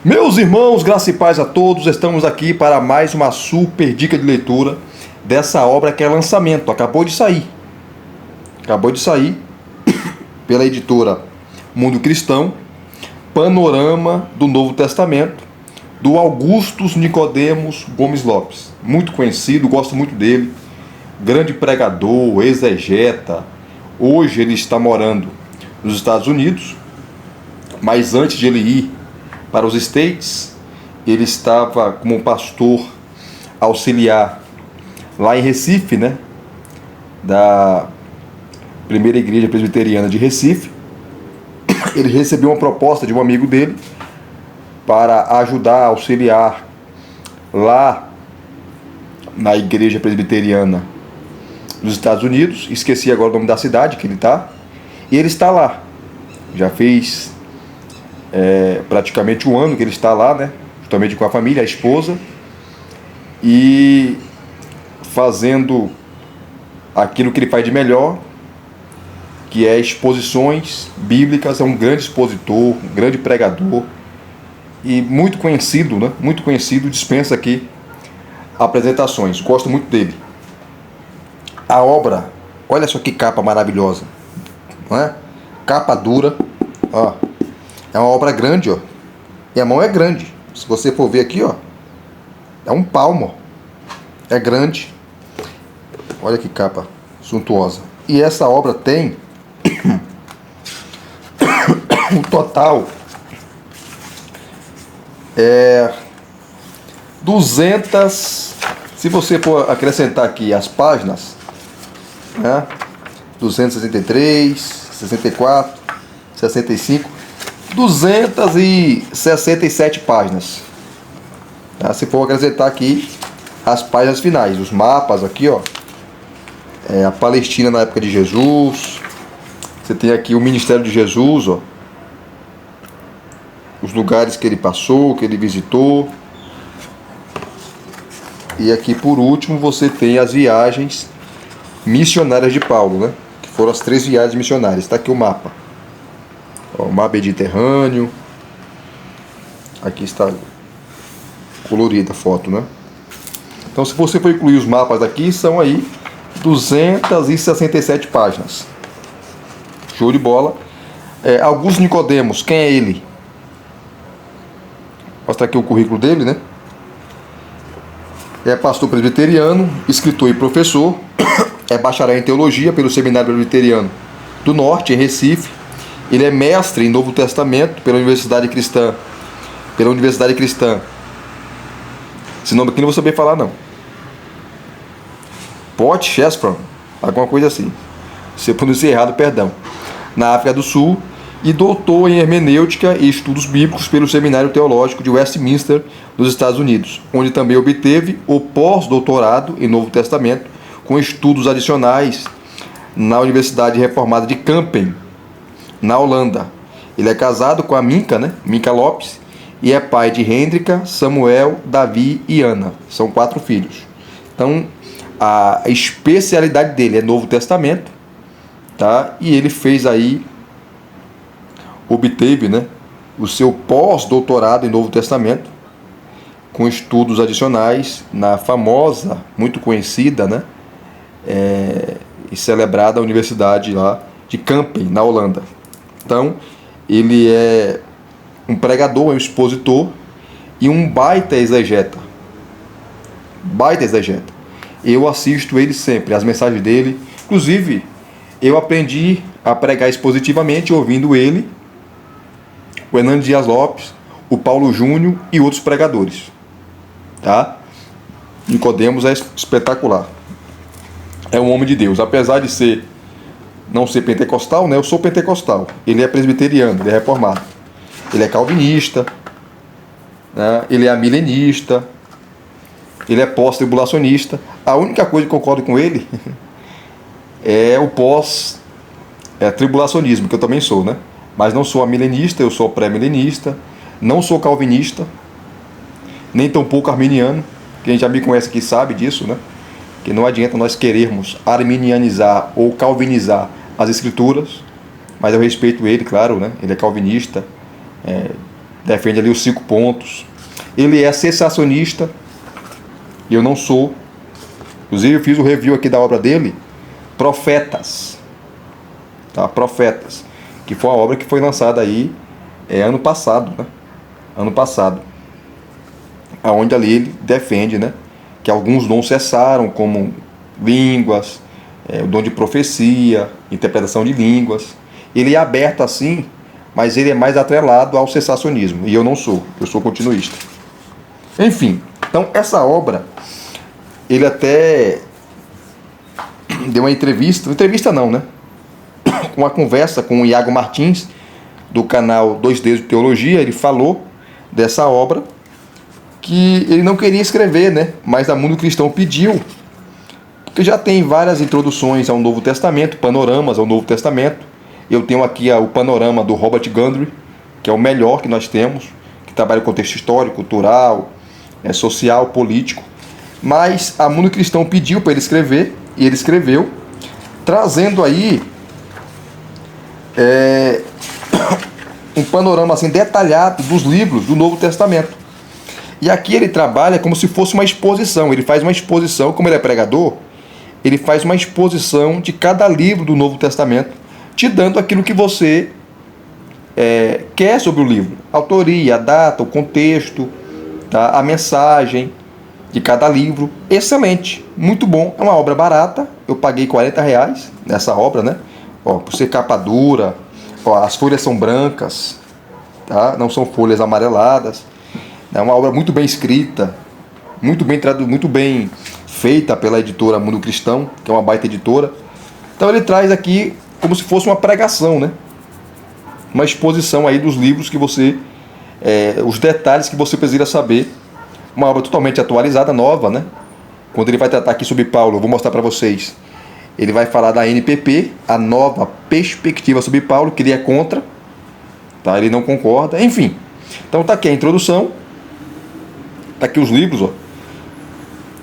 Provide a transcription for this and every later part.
Meus irmãos, graça e paz a todos, estamos aqui para mais uma super dica de leitura dessa obra que é lançamento, acabou de sair pela editora Mundo Cristão, Panorama do Novo Testamento, do Augustus Nicodemos Gomes Lopes, muito conhecido, gosto muito dele, grande pregador, exegeta. Hoje ele está morando nos Estados Unidos, mas antes de ele ir para os States, ele estava como pastor auxiliar lá em Recife, né? Da primeira igreja presbiteriana de Recife. Ele recebeu uma proposta de um amigo dele para ajudar, auxiliar lá na igreja presbiteriana dos Estados Unidos. Esqueci agora o nome da cidade que ele está. E ele está lá. Já fez praticamente um ano que ele está lá, né? Justamente com a família, a esposa, e fazendo aquilo que ele faz de melhor, que é exposições bíblicas. É um grande expositor, um grande pregador e muito conhecido, né? Muito conhecido, dispensa aqui apresentações. Gosto muito dele. A obra, olha só que capa maravilhosa, não é? Capa dura, ó. É uma obra grande, ó. E a mão é grande. Se você for ver aqui, ó, é um palmo, ó. É grande. Olha que capa suntuosa. E essa obra tem um total 200, se você for acrescentar aqui as páginas, né? 263, 64, 65, 267 páginas. Tá? Se for acrescentar aqui as páginas finais, os mapas aqui, ó, a Palestina na época de Jesus. Você tem aqui o ministério de Jesus, ó, os lugares que ele passou, que ele visitou. E aqui por último você tem as viagens missionárias de Paulo, né? Que foram as 3 viagens missionárias. Está aqui o mapa. Ó, o mar Mediterrâneo. Aqui está colorida a foto, né? Então, se você for incluir os mapas aqui, são aí 267 páginas. Show de bola. Augusto Nicodemos, quem é ele? Vou mostrar aqui o currículo dele, né? É pastor presbiteriano, escritor e professor. É bacharel em teologia pelo Seminário Presbiteriano do Norte, em Recife. Ele é mestre em Novo Testamento pela Universidade Cristã. Esse nome aqui não vou saber falar, não. Port Shepstone, alguma coisa assim. Se eu pronunciei errado, perdão. Na África do Sul. E doutor em hermenêutica e estudos bíblicos pelo Seminário Teológico de Westminster, nos Estados Unidos, onde também obteve o pós-doutorado em Novo Testamento, com estudos adicionais na Universidade Reformada de Kampen, na Holanda. Ele é casado com a Minka, né? Minka Lopes, e é pai de Hendrika, Samuel, Davi e Ana. São 4 filhos. Então, a especialidade dele é Novo Testamento, tá? E ele fez aí, obteve, né, o seu pós-doutorado em Novo Testamento, com estudos adicionais na famosa, muito conhecida, né, e celebrada Universidade lá de Kampen, na Holanda. Então, ele é um pregador, um expositor e um baita exegeta. Eu assisto ele sempre, as mensagens dele. Inclusive, eu aprendi a pregar expositivamente ouvindo ele, o Hernando Dias Lopes, o Paulo Júnior e outros pregadores. Tá? Nicodemos é espetacular. É um homem de Deus. Apesar de não ser pentecostal, né? Eu sou pentecostal. Ele é presbiteriano, ele é reformado. Ele é calvinista, né? Ele é amilenista, ele é pós-tribulacionista. A única coisa que concordo com ele é o pós-tribulacionismo, que eu também sou, né? Mas não sou amilenista, eu sou pré-milenista, não sou calvinista, nem tampouco arminiano. Quem já me conhece aqui sabe disso, né? Que não adianta nós querermos arminianizar ou calvinizar as escrituras, mas eu respeito ele, claro, né? Ele é calvinista, defende ali os 5 pontos. Ele é cessacionista, eu não sou. Inclusive eu fiz o review aqui da obra dele, Profetas, tá? Profetas, que foi uma obra que foi lançada aí ano passado, né? Ano passado, aonde ali ele defende, né, que alguns dons cessaram, como línguas, o dom de profecia, interpretação de línguas. Ele é aberto assim, mas ele é mais atrelado ao cessacionismo, e eu não sou, eu sou continuista. Enfim, então essa obra, ele até deu uma entrevista não, né? Uma conversa com o Iago Martins, do canal 2D de Teologia. Ele falou dessa obra, que ele não queria escrever, né? Mas a Mundo Cristão pediu, porque já tem várias introduções ao Novo Testamento, panoramas ao Novo Testamento. Eu tenho aqui o panorama do Robert Gundry, que é o melhor que nós temos, que trabalha o contexto histórico, cultural, social, político. Mas a Mundo Cristão pediu para ele escrever, e ele escreveu, trazendo aí um panorama assim detalhado dos livros do Novo Testamento. E aqui ele trabalha como se fosse uma exposição. Ele faz uma exposição, como ele é pregador, ele faz uma exposição de cada livro do Novo Testamento, te dando aquilo que você quer sobre o livro. A autoria, a data, o contexto, tá? A mensagem de cada livro. Excelente, muito bom. É uma obra barata. Eu paguei R$40 nessa obra, né? Por ser capa dura. As folhas são brancas, tá? Não são folhas amareladas. É uma obra muito bem escrita, muito bem feita pela editora Mundo Cristão, que é uma baita editora. Então ele traz aqui como se fosse uma pregação, né? Uma exposição aí dos livros que você, os detalhes que você precisa saber. Uma obra totalmente atualizada, nova, né? Quando ele vai tratar aqui sobre Paulo, eu vou mostrar para vocês. Ele vai falar da NPP, a nova perspectiva sobre Paulo, que ele é contra, tá? Ele não concorda, enfim. Então tá aqui a introdução. Tá aqui os livros, ó.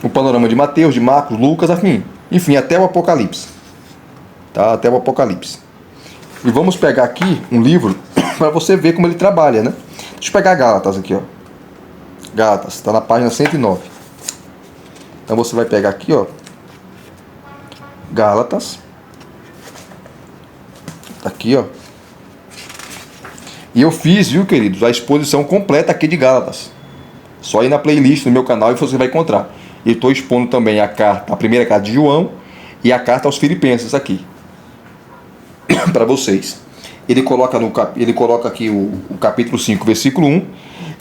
O panorama de Mateus, de Marcos, Lucas, enfim, até o Apocalipse. Tá? Até o Apocalipse. E vamos pegar aqui um livro para você ver como ele trabalha, né? Deixa eu pegar Gálatas aqui, ó. Gálatas, está na página 109. Então você vai pegar aqui, ó. Gálatas. Tá aqui, ó. E eu fiz, viu, queridos, a exposição completa aqui de Gálatas. Só ir na playlist no meu canal e você vai encontrar. Eu estou expondo também a primeira carta de João e a carta aos Filipenses aqui. Para vocês. Ele coloca aqui o capítulo 5, versículo 1.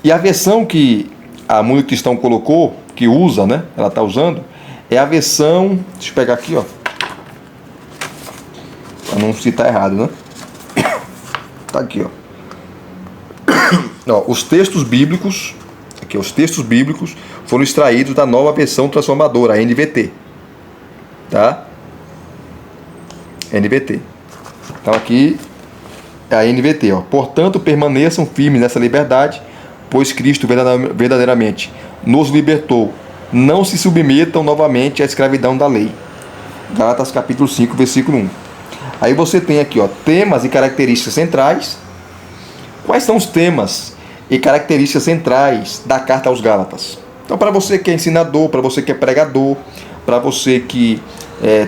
E a versão que a Mundo Cristão colocou, que usa, né? Ela está usando, é a versão... Deixa eu pegar aqui, ó. Para não citar errado, né? Tá aqui, ó. Os textos bíblicos... Aqui, os textos bíblicos foram extraídos da nova versão transformadora, a NVT. Tá? NVT. Então aqui é a NVT, ó. Portanto, permaneçam firmes nessa liberdade, pois Cristo verdadeiramente nos libertou. Não se submetam novamente à escravidão da lei. Gálatas capítulo 5, versículo 1. Aí você tem aqui, ó, temas e características centrais. Quais são os temas e características centrais da carta aos Gálatas? Então, para você que é ensinador, para você que é pregador, para você que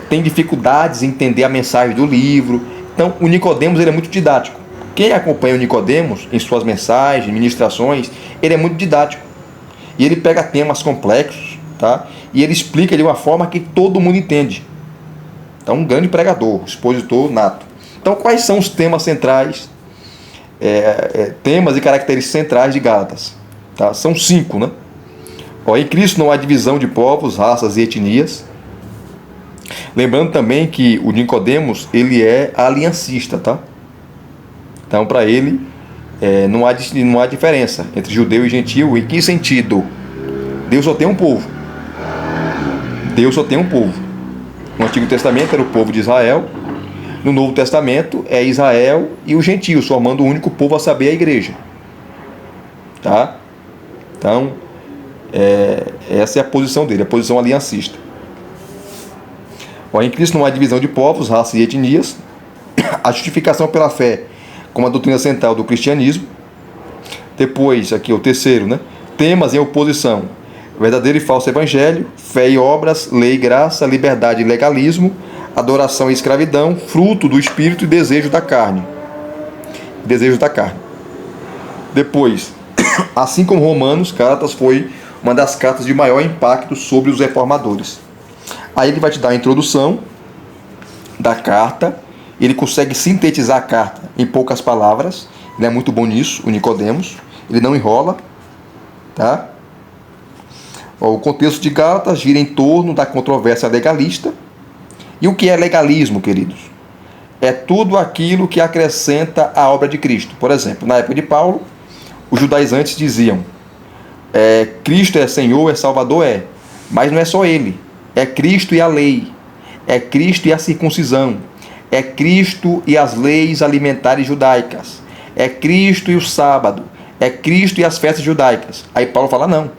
tem dificuldades em entender a mensagem do livro, então o Nicodemos, ele é muito didático. Quem acompanha o Nicodemos em suas mensagens, ministrações, ele é muito didático. E ele pega temas complexos, tá? E ele explica de uma forma que todo mundo entende. Então, um grande pregador, expositor nato. Então, quais são os temas centrais, temas e características centrais de Gálatas? Tá? São 5, né? Em Cristo não há divisão de povos, raças e etnias. Lembrando também que o Nicodemos, ele é aliancista, tá? Então, para ele, não há diferença entre judeu e gentil. Em que sentido? Deus só tem um povo. Deus só tem um povo. No Antigo Testamento era o povo de Israel. No Novo Testamento é Israel e os gentios, formando um único povo, a saber, a igreja. Tá? Então, essa é a posição dele, a posição aliancista. Em Cristo não há divisão de povos, raças e etnias. A justificação pela fé como a doutrina central do cristianismo. Depois, aqui o terceiro, né? Temas em oposição: verdadeiro e falso evangelho, fé e obras, lei e graça, liberdade e legalismo, adoração e escravidão, fruto do espírito e desejo da carne. Desejo da carne. Depois, assim como Romanos, Gálatas foi uma das cartas de maior impacto sobre os reformadores. Aí ele vai te dar a introdução da carta, ele consegue sintetizar a carta em poucas palavras, ele é muito bom nisso, o Nicodemos, ele não enrola, tá? O contexto de Gálatas gira em torno da controvérsia legalista. E o que é legalismo, queridos? É tudo aquilo que acrescenta a obra de Cristo. Por exemplo, na época de Paulo, os judaizantes diziam: Cristo é Senhor, é Salvador, mas não é só Ele. É Cristo e a lei, é Cristo e a circuncisão, é Cristo e as leis alimentares judaicas, é Cristo e o sábado, é Cristo e as festas judaicas. Aí Paulo fala: não,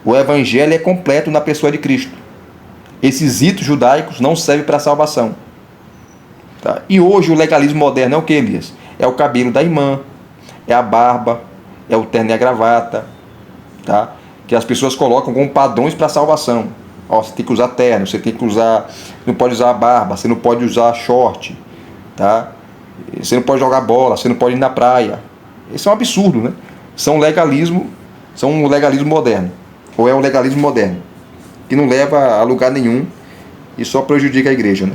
o evangelho é completo na pessoa de Cristo. Esses ritos judaicos não servem para a salvação. Tá? E hoje o legalismo moderno é o que, Elias? É o cabelo da irmã, é a barba, é o terno e a gravata, tá? Que as pessoas colocam como padrões para a salvação. Ó, você tem que usar terno, você tem que usar, não pode usar a barba, você não pode usar short, tá? Você não pode jogar bola, você não pode ir na praia. Isso é um absurdo, né? São um legalismo moderno, ou é o legalismo moderno, que não leva a lugar nenhum e só prejudica a igreja, né?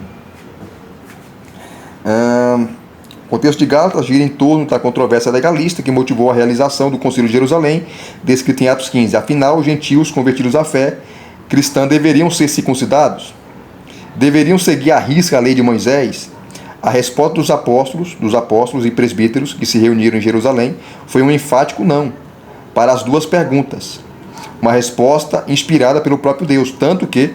O contexto de Gálatas gira em torno da controvérsia legalista que motivou a realização do Concílio de Jerusalém, descrito em Atos 15. Afinal, os gentios convertidos à fé cristã deveriam ser circuncidados? Deveriam seguir à risca a lei de Moisés? A resposta dos apóstolos e presbíteros que se reuniram em Jerusalém foi um enfático não para as duas perguntas. Uma resposta inspirada pelo próprio Deus, tanto que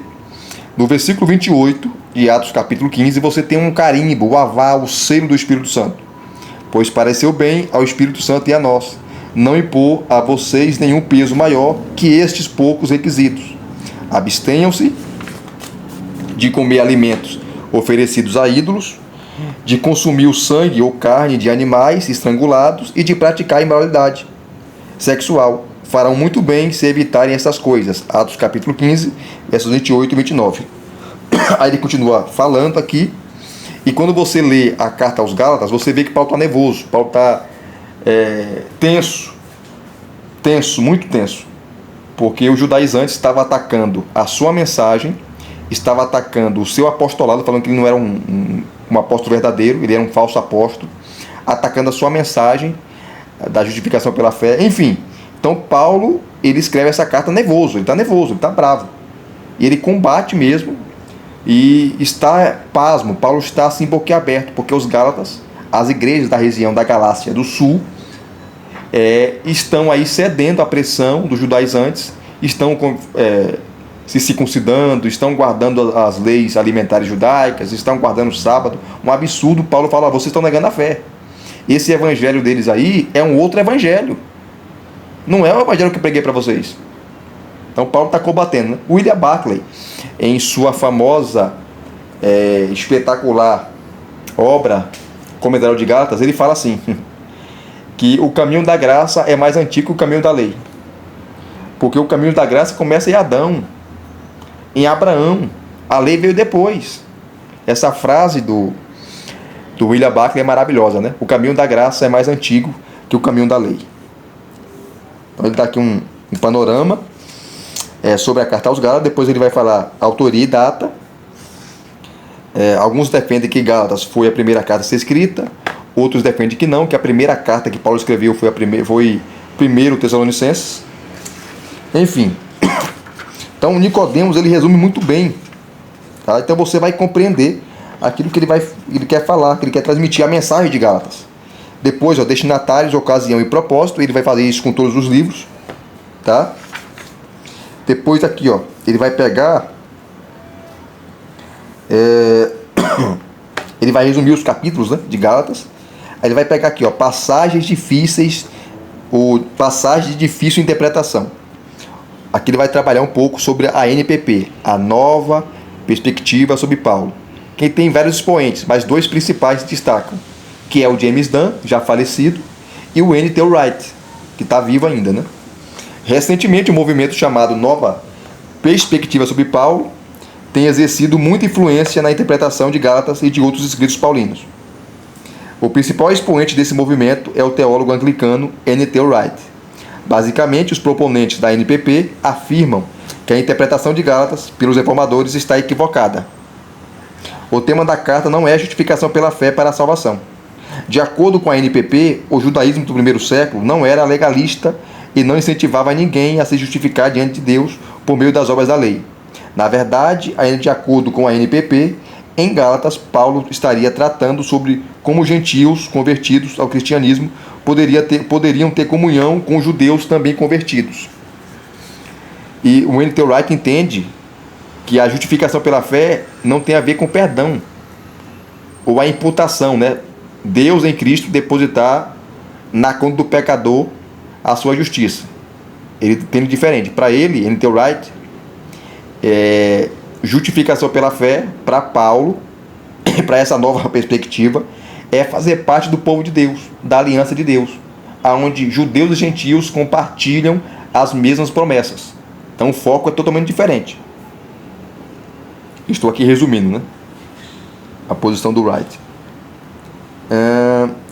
no versículo 28 de Atos capítulo 15 você tem um carimbo, o aval, o selo do Espírito Santo. Pois pareceu bem ao Espírito Santo e a nós não impor a vocês nenhum peso maior que estes poucos requisitos. Abstenham-se de comer alimentos oferecidos a ídolos, de consumir o sangue ou carne de animais estrangulados e de praticar imoralidade sexual. Farão muito bem se evitarem essas coisas. Atos capítulo 15, versos 28 e 29. Aí ele continua falando aqui. E quando você lê a carta aos Gálatas, você vê que Paulo está nervoso. Paulo está tenso, muito tenso. Porque os judaizantes estavam atacando a sua mensagem, estavam atacando o seu apostolado, falando que ele não era um apóstolo verdadeiro, ele era um falso apóstolo, atacando a sua mensagem da justificação pela fé, enfim. Então Paulo, ele escreve essa carta nervoso, ele está bravo. E ele combate mesmo e está pasmo, Paulo está assim boquiaberto, porque os Gálatas, as igrejas da região da Galácia do Sul, estão aí cedendo à pressão dos judaizantes, estão se circuncidando, estão guardando as leis alimentares judaicas, estão guardando o sábado. Um absurdo. Paulo fala: vocês estão negando a fé. Esse evangelho deles aí é um outro evangelho. Não é o evangelho que eu preguei para vocês. Então Paulo está combatendo, né? William Barclay, em sua famosa, espetacular obra Comentário de Gálatas, ele fala assim, que o caminho da graça é mais antigo que o caminho da lei. Porque o caminho da graça começa em Adão, em Abraão. A lei veio depois. Essa frase do William Barclay é maravilhosa, né? O caminho da graça é mais antigo que o caminho da lei. Então ele dá aqui um panorama sobre a carta aos Gálatas. Depois ele vai falar autoria e data. Alguns defendem que Gálatas foi a primeira carta a ser escrita. Outros defendem que não, que a primeira carta que Paulo escreveu foi primeiro Tessalonicenses. Enfim. Então Nicodemos, ele resume muito bem. Tá? Então você vai compreender aquilo que ele quer falar, que ele quer transmitir, a mensagem de Gálatas. Depois, destinatários, ocasião e propósito, ele vai fazer isso com todos os livros, tá? Depois aqui, ele vai pegar, ele vai resumir os capítulos, né, de Gálatas. Aí ele vai pegar aqui, passagens difíceis, ou passagens de difícil interpretação. Aqui ele vai trabalhar um pouco sobre a NPP, a nova perspectiva sobre Paulo. Quem tem vários expoentes, mas dois principais se destacam, que é o James Dunn, já falecido, e o N.T. Wright, que está vivo ainda, né? Recentemente, um movimento chamado Nova Perspectiva sobre Paulo tem exercido muita influência na interpretação de Gálatas e de outros escritos paulinos. O principal expoente desse movimento é o teólogo anglicano N.T. Wright. Basicamente, os proponentes da NPP afirmam que a interpretação de Gálatas pelos reformadores está equivocada. O tema da carta não é a justificação pela fé para a salvação. De acordo com a NPP, o judaísmo do primeiro século não era legalista e não incentivava ninguém a se justificar diante de Deus por meio das obras da lei. Na verdade, de acordo com a NPP, em Gálatas, Paulo estaria tratando sobre como gentios convertidos ao cristianismo poderiam ter comunhão com judeus também convertidos. E o N.T. Wright entende que a justificação pela fé não tem a ver com perdão ou a imputação, né? Deus em Cristo depositar na conta do pecador a sua justiça. Ele tem diferente. Para ele, N.T. Wright, justificação pela fé, para Paulo, para essa nova perspectiva, é fazer parte do povo de Deus, da aliança de Deus, onde judeus e gentios compartilham as mesmas promessas. Então o foco é totalmente diferente. Estou aqui resumindo, né? A posição do Wright.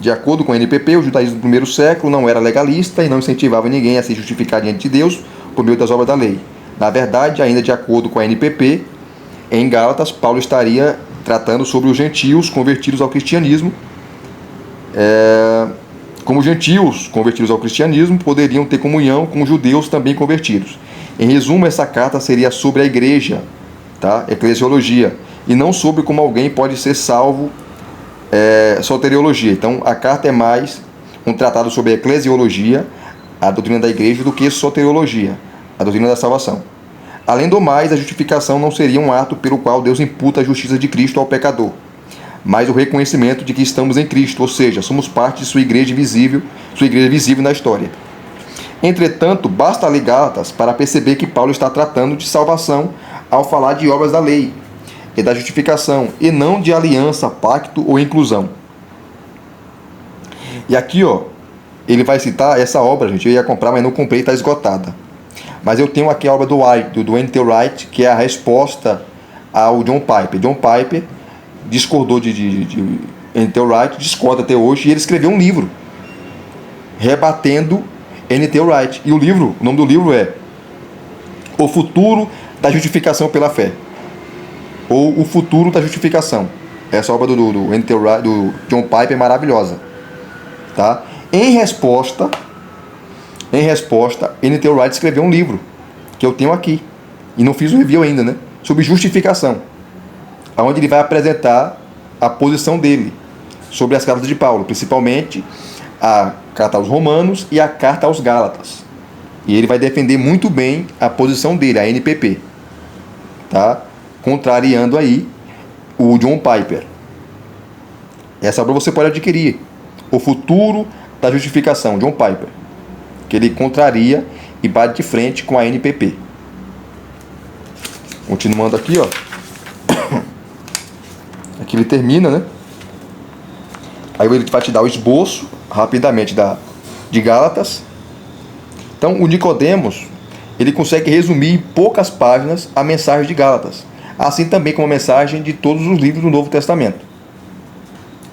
De acordo com a NPP, o judaísmo do primeiro século não era legalista e não incentivava ninguém a se justificar diante de Deus por meio das obras da lei. Na verdade, ainda de acordo com a NPP, em Gálatas, Paulo estaria tratando sobre os gentios convertidos ao cristianismo. Como gentios convertidos ao cristianismo poderiam ter comunhão com judeus também convertidos. Em resumo, essa carta seria sobre a igreja, tá? Eclesiologia, e não sobre como alguém pode ser salvo, soteriologia. Então, a carta é mais um tratado sobre a eclesiologia, a doutrina da igreja, do que soteriologia, a doutrina da salvação. Além do mais, a justificação não seria um ato pelo qual Deus imputa a justiça de Cristo ao pecador, mas o reconhecimento de que estamos em Cristo, ou seja, somos parte de sua igreja visível na história. Entretanto, basta ler Gálatas para perceber que Paulo está tratando de salvação ao falar de obras da lei e da justificação, e não de aliança, pacto ou inclusão. E aqui, ele vai citar essa obra, gente. Eu ia comprar, mas não comprei, está esgotada. Mas eu tenho aqui a obra do N.T. Wright, que é a resposta ao John Piper. John Piper discordou de N.T. Wright, discorda até hoje, e ele escreveu um livro rebatendo N.T. Wright. E o nome do livro é O Futuro da Justificação pela Fé, ou O Futuro da Justificação. Essa obra do N.T. Wright, do John Piper, é maravilhosa, tá? Em resposta, N.T. Wright escreveu um livro que eu tenho aqui e não fiz o review ainda, né? Sobre justificação, onde ele vai apresentar a posição dele sobre as cartas de Paulo, principalmente a carta aos Romanos e a carta aos Gálatas. E ele vai defender muito bem a posição dele, a NPP, tá? Contrariando aí o John Piper. Essa obra você pode adquirir, O Futuro da Justificação, John Piper, que ele contraria e bate de frente com a NPP. Continuando aqui, aqui ele termina, né? Aí ele vai te dar o esboço rapidamente de Gálatas. Então, o Nicodemos, ele consegue resumir em poucas páginas a mensagem de Gálatas, assim também como a mensagem de todos os livros do Novo Testamento.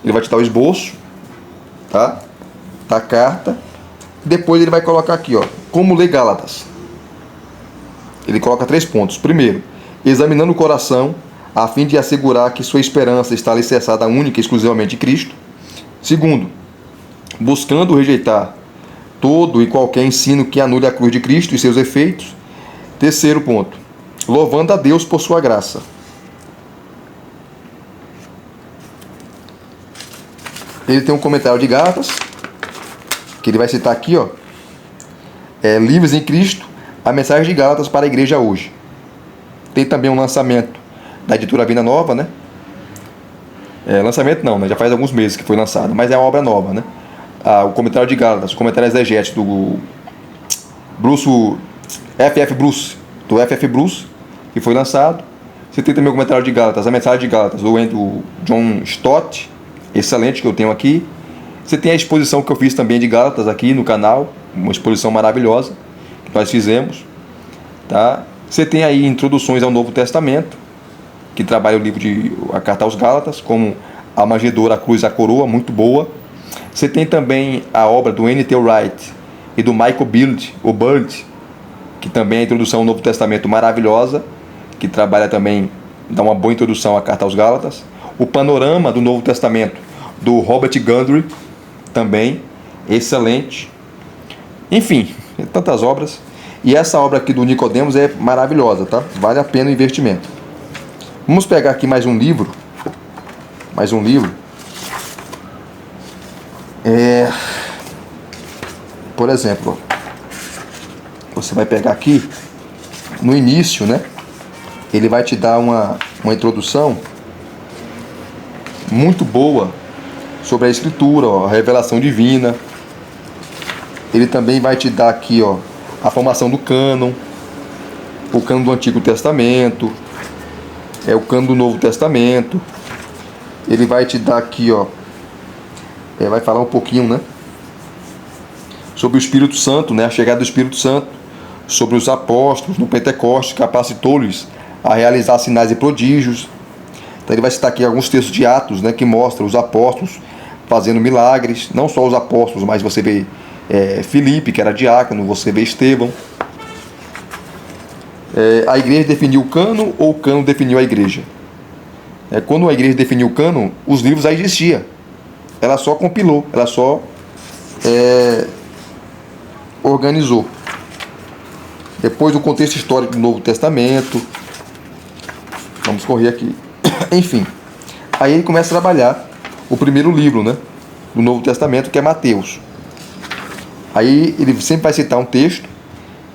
Ele vai te dar o esboço, tá? Da carta. Depois ele vai colocar aqui, como ler Gálatas. Ele coloca 3 pontos. Primeiro, examinando o coração, a fim de assegurar que sua esperança está alicerçada única e exclusivamente em Cristo. Segundo, buscando rejeitar todo e qualquer ensino que anule a cruz de Cristo e seus efeitos. Terceiro ponto, louvando a Deus por sua graça. Ele tem um comentário de Gálatas, que ele vai citar aqui, livres em Cristo, a mensagem de Gálatas para a igreja hoje. Tem também um lançamento da editora Vida Nova, né? Lançamento não, né? Já faz alguns meses que foi lançado, mas é uma obra nova, né? O comentário de Gálatas, o comentário exegético do F.F. Bruce, que foi lançado. Você tem também o comentário de Gálatas, a mensagem de Gálatas, do John Stott, excelente, que eu tenho aqui. Você tem a exposição que eu fiz também de Gálatas aqui no canal, uma exposição maravilhosa que nós fizemos, tá? Você tem aí introduções ao Novo Testamento, que trabalha o livro de a Carta aos Gálatas, como A Manjedoura, a Cruz e a Coroa, muito boa. Você tem também a obra do N.T. Wright e do Michael Bird, que também é a introdução ao Novo Testamento maravilhosa, que trabalha também, dá uma boa introdução à Carta aos Gálatas. O Panorama do Novo Testamento, do Robert Gundry, também excelente. Enfim, tantas obras. E essa obra aqui do Nicodemos é maravilhosa, tá? Vale a pena o investimento. Vamos pegar aqui mais um livro. Por exemplo, você vai pegar aqui, no início, né? Ele vai te dar uma introdução muito boa sobre a Escritura, ó, a revelação divina. Ele também vai te dar aqui, ó, a formação do cânon, o cânon do Antigo Testamento, o cânon do Novo Testamento. Ele vai te dar aqui, ó, vai falar um pouquinho, né, sobre o Espírito Santo, né, a chegada do Espírito Santo, sobre os apóstolos no Pentecostes, capacitou-lhes a realizar sinais e prodígios. Então ele vai citar aqui alguns textos de Atos, né, que mostram os apóstolos fazendo milagres, não só os apóstolos, mas você vê Filipe, que era diácono, você vê Estevão. A igreja definiu o cânon ou o cânon definiu a igreja? Quando a igreja definiu o cânon, os livros já existiam. Ela só compilou, ela só organizou. Depois o contexto histórico do Novo Testamento. Vamos correr aqui. Enfim, aí ele começa a trabalhar o primeiro livro, né, do Novo Testamento, que é Mateus. Aí ele sempre vai citar um texto.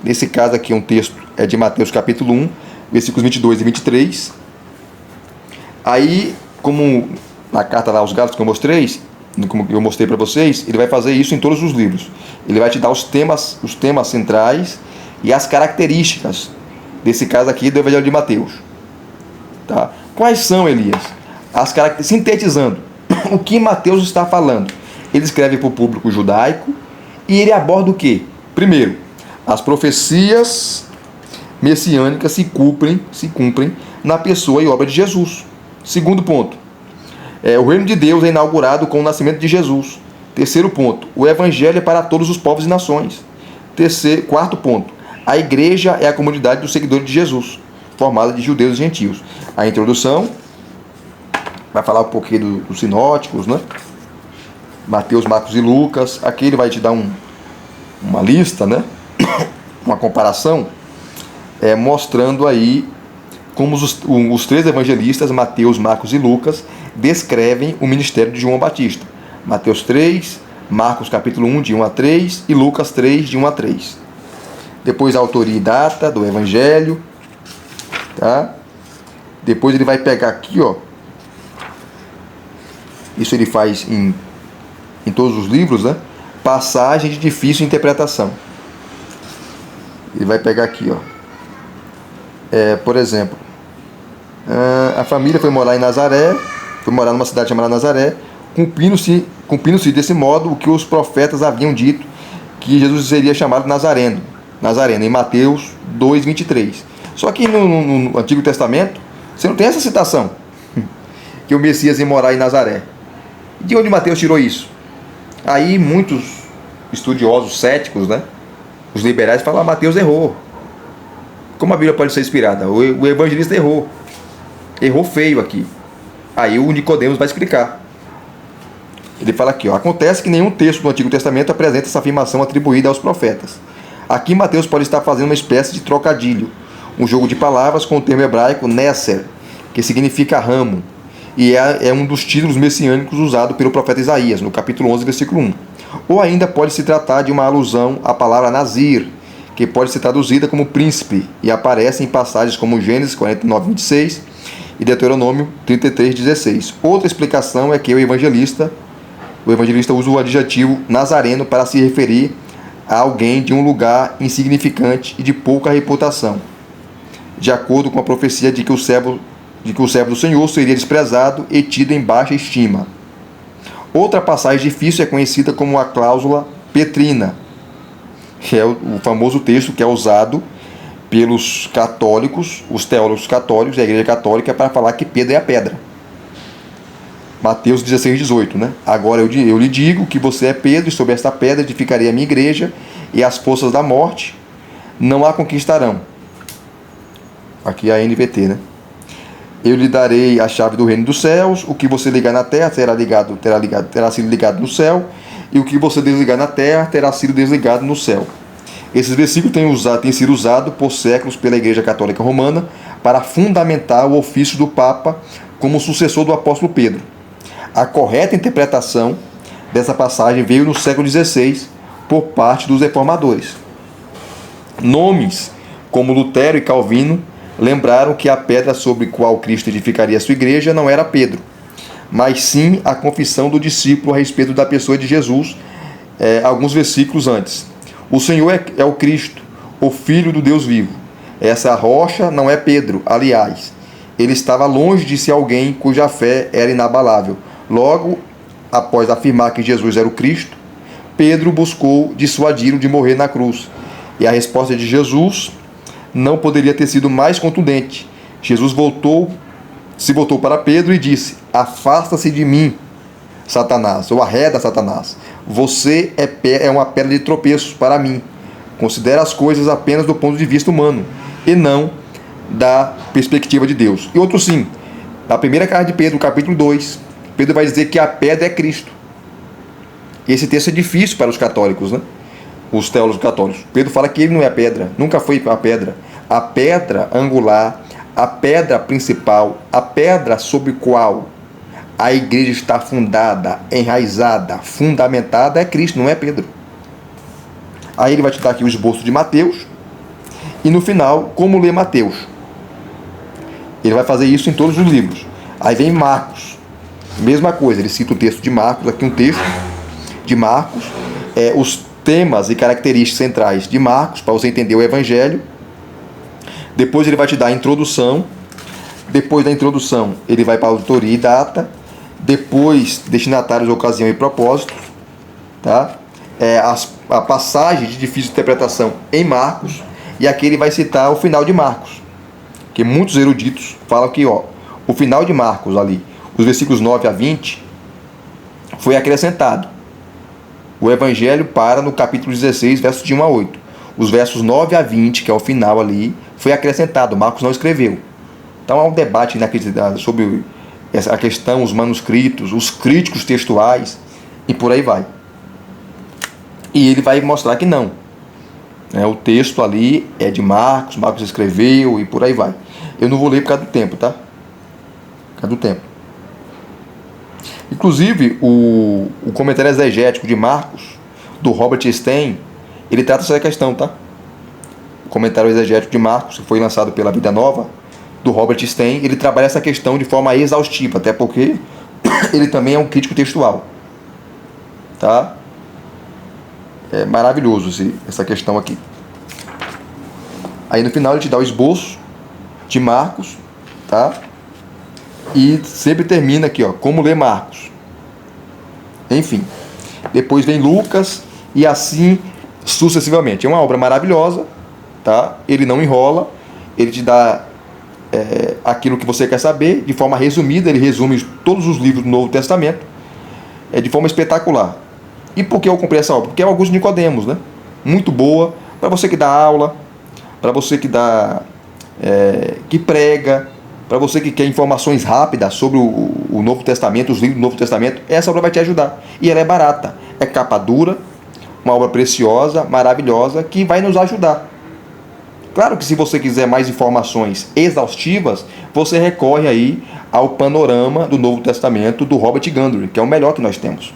Nesse caso aqui um texto é de Mateus capítulo 1, versículos 22 e 23. Aí, como na carta lá aos Gálatas que eu mostrei para vocês, ele vai fazer isso em todos os livros. Ele vai te dar os temas centrais e as características desse caso aqui do Evangelho de Mateus. Tá? Quais são, Elias? As características, sintetizando, o que Mateus está falando? Ele escreve para o público judaico e ele aborda o quê? Primeiro, as profecias messiânicas se cumprem na pessoa e obra de Jesus. Segundo ponto, o reino de Deus é inaugurado com o nascimento de Jesus. Terceiro ponto, o evangelho é para todos os povos e nações. Quarto ponto, a igreja é a comunidade dos seguidores de Jesus, formada de judeus e gentios. A introdução vai falar um pouquinho dos sinóticos, né? Mateus, Marcos e Lucas. Aqui ele vai te dar uma lista, né? Uma comparação, mostrando aí como os três evangelistas, Mateus, Marcos e Lucas, descrevem o ministério de João Batista. Mateus 3, Marcos capítulo 1, de 1 a 3, e Lucas 3, de 1 a 3. Depois a autoria e data do evangelho, tá? Depois ele vai pegar aqui, ó, isso ele faz em todos os livros, né? Passagem de difícil interpretação. Ele vai pegar aqui, ó, por exemplo, a família foi morar em Nazaré, foi morar numa cidade chamada Nazaré, cumprindo-se desse modo o que os profetas haviam dito, que Jesus seria chamado Nazareno, em Mateus 2, 23. Só que no Antigo Testamento você não tem essa citação que o Messias ia morar em Nazaré. De onde Mateus tirou isso? Aí muitos estudiosos céticos, né, os liberais, falam: Mateus errou. Como a Bíblia pode ser inspirada? O evangelista errou feio aqui. Aí o Nicodemos vai explicar. Ele fala aqui, ó: acontece que nenhum texto do Antigo Testamento apresenta essa afirmação atribuída aos profetas. Aqui Mateus pode estar fazendo uma espécie de trocadilho, um jogo de palavras com o termo hebraico Neser, que significa ramo, e é um dos títulos messiânicos usado pelo profeta Isaías, no capítulo 11, versículo 1. Ou ainda pode se tratar de uma alusão à palavra Nazir, que pode ser traduzida como príncipe, e aparece em passagens como Gênesis 49, 26 e Deuteronômio 33, 16. Outra explicação é que o evangelista usa o adjetivo nazareno para se referir a alguém de um lugar insignificante e de pouca reputação, de acordo com a profecia de que o servo do Senhor seria desprezado e tido em baixa estima. Outra passagem difícil é conhecida como a cláusula petrina, que é o famoso texto que é usado pelos católicos, os teólogos católicos e a Igreja Católica para falar que Pedro é a pedra. Mateus 16:18, né? Agora eu lhe digo que você é Pedro, e sobre esta pedra edificarei a minha igreja, e as forças da morte não a conquistarão. Aqui é a NVT, né? Eu lhe darei a chave do reino dos céus, o que você ligar na terra terá sido ligado no céu, e o que você desligar na terra terá sido desligado no céu. Esses versículos têm sido usados por séculos pela Igreja Católica Romana para fundamentar o ofício do Papa como sucessor do apóstolo Pedro. A correta interpretação dessa passagem veio no século XVI por parte dos reformadores. Nomes como Lutero e Calvino lembraram que a pedra sobre a qual Cristo edificaria a sua igreja não era Pedro, mas sim a confissão do discípulo a respeito da pessoa de Jesus, alguns versículos antes. O Senhor é o Cristo, o Filho do Deus vivo. Essa rocha não é Pedro, aliás. Ele estava longe de ser alguém cuja fé era inabalável. Logo, após afirmar que Jesus era o Cristo, Pedro buscou dissuadi-lo de morrer na cruz. E a resposta de Jesus não poderia ter sido mais contundente. Jesus se voltou para Pedro e disse: afasta-se de mim, Satanás, ou arreda, Satanás. Você é uma pedra de tropeço para mim. Considera as coisas apenas do ponto de vista humano e não da perspectiva de Deus. E outro sim, na primeira carta de Pedro, capítulo 2, Pedro vai dizer que a pedra é Cristo. Esse texto é difícil para os católicos, né? Os teólogos católicos. Pedro fala que ele não é a pedra, nunca foi a pedra. A pedra angular, a pedra principal, a pedra sobre qual a igreja está fundada, enraizada, fundamentada é Cristo, não é Pedro. Aí ele vai te dar aqui o esboço de Mateus e no final, como ler Mateus. Ele vai fazer isso em todos os livros. Aí vem Marcos. Mesma coisa, ele cita o texto de Marcos, aqui um texto de Marcos, os temas e características centrais de Marcos, para você entender o Evangelho. Depois ele vai te dar a introdução. Depois da introdução, ele vai para a autoria e data. Depois, destinatários, ocasião e propósito. Tá? A passagem de difícil interpretação em Marcos. E aqui ele vai citar o final de Marcos. Que muitos eruditos falam que o final de Marcos ali, os versículos 9 a 20, foi acrescentado. O Evangelho para no capítulo 16, versos de 1 a 8. Os versos 9 a 20, que é o final ali, foi acrescentado. Marcos não escreveu. Então há um debate sobre essa questão, os manuscritos, os críticos textuais e por aí vai. E ele vai mostrar que não. O texto ali é de Marcos, Marcos escreveu e por aí vai. Eu não vou ler por causa do tempo, tá? Por causa do tempo. Inclusive, o comentário exegético de Marcos, do Robert Stein, ele trata essa questão, tá? O comentário exegético de Marcos, que foi lançado pela Vida Nova, do Robert Stein, ele trabalha essa questão de forma exaustiva, até porque ele também é um crítico textual. Tá? É maravilhoso essa questão aqui. Aí no final ele te dá o esboço de Marcos, tá? E sempre termina aqui, como ler Marcos. Enfim. Depois vem Lucas e assim sucessivamente. É uma obra maravilhosa, tá? Ele não enrola, ele te dá aquilo que você quer saber de forma resumida. Ele resume todos os livros do Novo Testamento de forma espetacular. E por que eu comprei essa obra? Porque é Augusto Nicodemos, né? Muito boa para você que dá aula, para você que dá que prega, para você que quer informações rápidas sobre o Novo Testamento, os livros do Novo Testamento. Essa obra vai te ajudar. E ela é barata, é capa dura, uma obra preciosa, maravilhosa, que vai nos ajudar. Claro que se você quiser mais informações exaustivas, você recorre aí ao Panorama do Novo Testamento do Robert Gundry, que é o melhor que nós temos.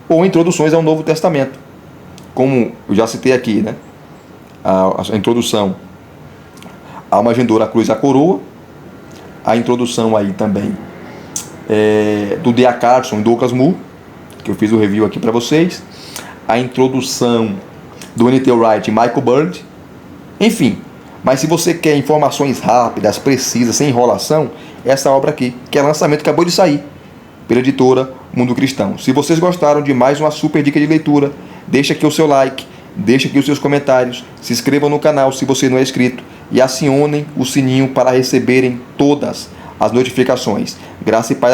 Ou Introduções ao Novo Testamento, como eu já citei aqui, né? A introdução Alma Gendora, a Cruz e a Coroa, a introdução aí também do D.A. Carson e Douglas Moo, que eu fiz o review aqui para vocês, a introdução do N.T. Wright e Michael Bird, enfim. Mas se você quer informações rápidas, precisas, sem enrolação, essa obra aqui, que é lançamento, acabou de sair pela editora Mundo Cristão. Se vocês gostaram de mais uma super dica de leitura, deixa aqui o seu like, deixe aqui os seus comentários, se inscrevam no canal se você não é inscrito e acionem o sininho para receberem todas as notificações. Graça e paz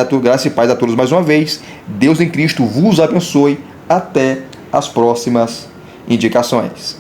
a todos mais uma vez. Deus em Cristo vos abençoe. Até as próximas indicações.